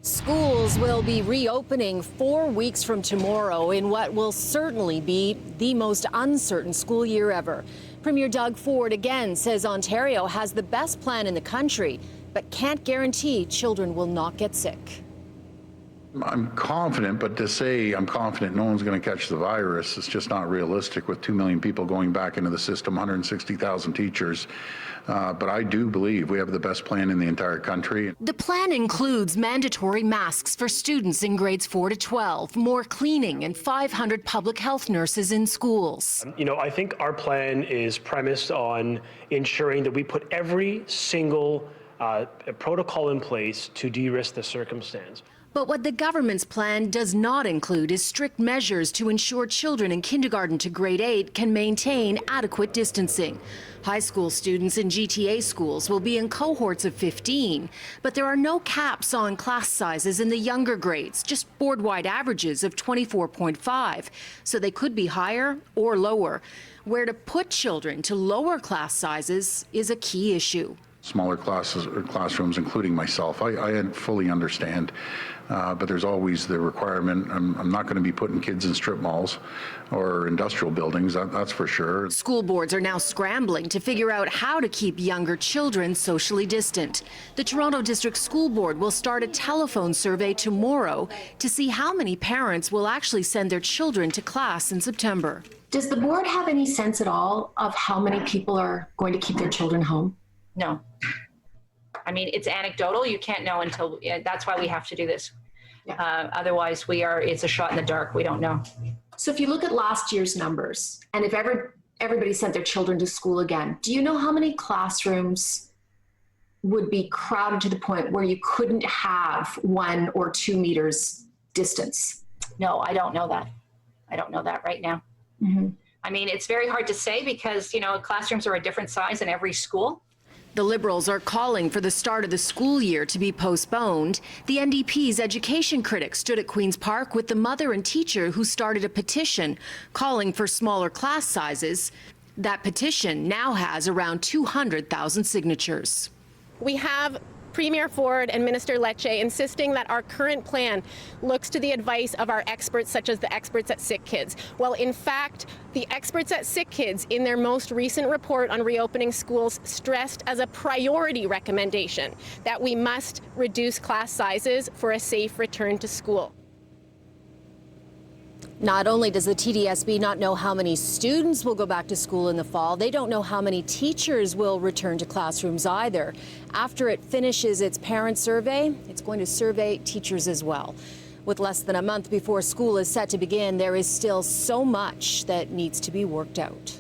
Schools will be reopening 4 weeks from tomorrow in what will certainly be the most uncertain school year ever. Premier Doug Ford again says Ontario has the best plan in the country, but can't guarantee children will not get sick. I'm confident, but to say I'm confident no one's going to catch the virus is just not realistic with 2 million people going back into the system, 160,000 teachers. But I do believe we have the best plan in the entire country. The plan includes mandatory masks for students in grades 4 to 12, more cleaning, and 500 public health nurses in schools. I think our plan is premised on ensuring that we put every single protocol in place to de-risk the circumstance. But what the government's plan does not include is strict measures to ensure children in kindergarten to grade 8 can maintain adequate distancing. High school students in GTA schools will be in cohorts of 15, but there are no caps on class sizes in the younger grades, just board-wide averages of 24.5, so they could be higher or lower. Where to put children to lower class sizes is a key issue. Smaller classes or classrooms, including myself, I fully understand, but there's always the requirement. I'm not going to be putting kids in strip malls or industrial buildings, that's for sure. School boards are now scrambling to figure out how to keep younger children socially distant. The Toronto District School Board will start a telephone survey tomorrow to see how many parents will actually send their children to class in September. Does the board have any sense at all of how many people are going to keep their children home? No. I mean, it's anecdotal. You can't know until, that's why we have to do this. Yeah. Otherwise, it's a shot in the dark. We don't know. So if you look at last year's numbers, and if everybody sent their children to school again, do you know how many classrooms would be crowded to the point where you couldn't have 1 or 2 meters distance? No, I don't know that. I don't know that right now. Mm-hmm. I mean, it's very hard to say because, classrooms are a different size in every school. The Liberals are calling for the start of the school year to be postponed. The NDP's education critic stood at Queen's Park with the mother and teacher who started a petition calling for smaller class sizes. That petition now has around 200,000 signatures. We have Premier Ford and Minister Lecce insisting that our current plan looks to the advice of our experts, such as the experts at Sick Kids. Well, in fact, the experts at Sick Kids, in their most recent report on reopening schools, stressed as a priority recommendation that we must reduce class sizes for a safe return to school. Not only does the TDSB not know how many students will go back to school in the fall, they don't know how many teachers will return to classrooms either. After it finishes its parent survey, it's going to survey teachers as well. With less than a month before school is set to begin, there is still so much that needs to be worked out.